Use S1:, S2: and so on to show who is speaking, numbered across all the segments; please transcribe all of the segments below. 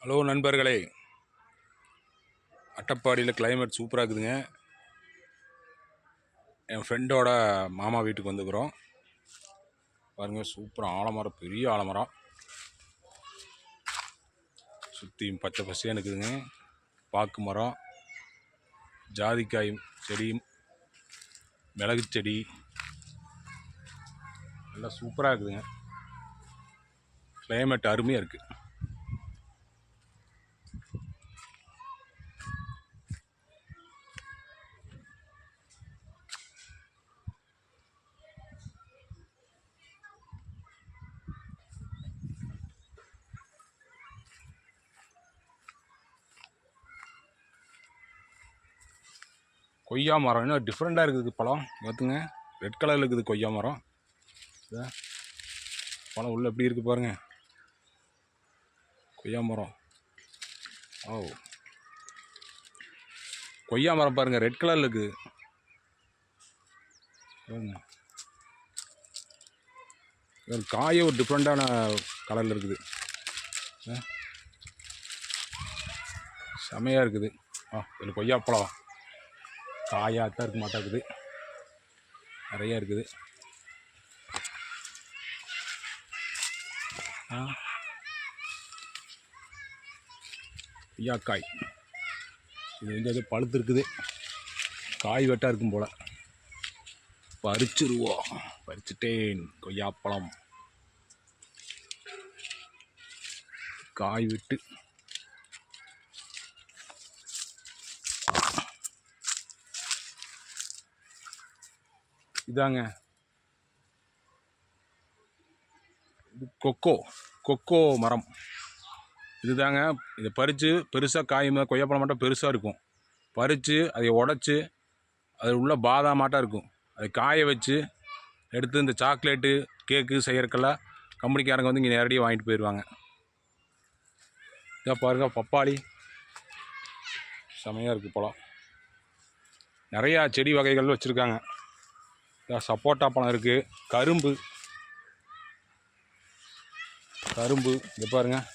S1: Hello நண்பர்களே, அட்டப்பாடியில் climate சூப்பராக இருக்குதுங்க. என் ஃப்ரெண்டோட மாமா வீட்டுக்கு வந்துக்கிறோம். பாருங்கள், சூப்பராக ஆலமரம், பெரிய ஆலமரம், சுற்றியும் பச்சை பசையாக இருக்குதுங்க. பாக்கு மரம், ஜாதிக்காய் செடி, மிளகு செடி எல்லாம் சூப்பராக இருக்குதுங்க. கிளைமேட் அருமையாக இருக்குது. கொய்யா மரம் இன்னும் டிஃப்ரெண்ட்டாக இருக்குது. பழம் பார்த்துங்க, ரெட் கலரில் இருக்குது கொய்யா மரம். பழம் உள்ளே எப்படி இருக்குது பாருங்கள். கொய்யா மரம், ஓ கொய்யா மரம் பாருங்கள், ரெட் கலரில் இருக்குது பாருங்க. ஒரு காயே ஒரு டிஃப்ரெண்ட்டான கலரில் இருக்குது. செமையாக இருக்குது. இதில் கொய்யாப்பழம் காயாத்தான் இருக்க மாட்டேங்குது, நிறையா இருக்குது. கொய்யாக்காய் இது அது பழுத்து இருக்குது. காய் வெட்டாக இருக்கும் போல். பறிச்சிருவோம். பறிச்சுட்டேன் கொய்யாப்பழம். காய் விட்டு இதாங்க, இது கொக்கோ மரம் இதுதாங்க. இதை பறித்து பெருசாக காய், கொய்யாப்பழம் மட்டும் பெருசாக இருக்கும். பறித்து அதை உடச்சி அது உள்ள பாதாமாட்டம் இருக்கும். அதை காய வச்சு எடுத்து இந்த சாக்லேட்டு கேக்கு செய்கிறக்கெல்லாம் கம்பெனிக்காரங்க வந்து இங்கே நேரடியாக வாங்கிட்டு போயிடுவாங்க. இதை பாருங்க, பப்பாளி செமையாக இருக்குது. பழம் நிறையா செடி வகைகள் வச்சுருக்காங்க. சப்போட்டா பழம் இருக்குது. கரும்பு இங்கே பாருங்கள்,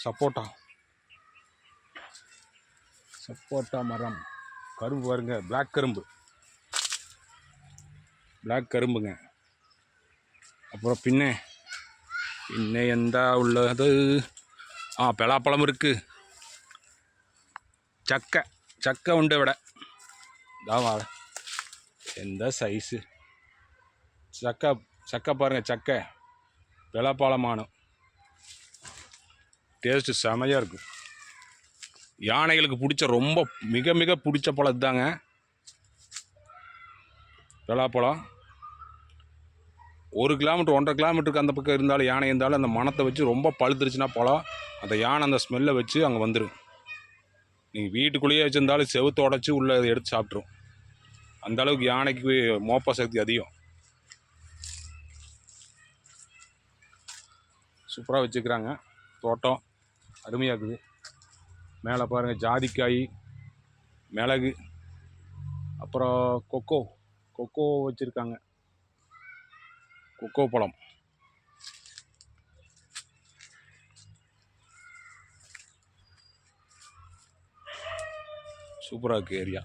S1: சப்போட்டா மரம், கரும்பு பாருங்க, பிளாக் கரும்புங்க. அப்புறம் பின்ன எந்த உள்ளது, பலாப்பழம் இருக்குது. சக்கை உண்டை விட தான் எந்த சைஸு சக்கை பாருங்கள். சக்கை பலாப்பழமானும் டேஸ்ட்டு செமையாக இருக்கும். யானைகளுக்கு பிடிச்ச ரொம்ப மிக பிடிச்ச பழம் தாங்க பலாப்பழம். 1 கிலோமீட்டர் 1.5 கிலோமீட்டருக்கு அந்த பக்கம் இருந்தாலும் யானை இருந்தாலும் அந்த மணத்தை வச்சு ரொம்ப பழுத்துருச்சுன்னா பழம், அந்த யானை அந்த ஸ்மெல்லை வச்சு அங்கே வந்துடும். நீங்கள் வீட்டுக்குள்ளேயே வச்சுருந்தாலும் செவுத்து உடச்சி உள்ளே எடுத்து சாப்பிட்ரும். அந்தளவுக்கு யானைக்கு மோப்ப சக்தி அதிகம். சூப்பராக வச்சுக்கிறாங்க. தோட்டம் அருமையாக இருக்குது. மேலே பாருங்கள், ஜாதிக்காய், மிளகு, அப்புறம் கொக்கோ வச்சுருக்காங்க. கொக்கோ பழம் சூப்பராக இருக்குது ஏரியா.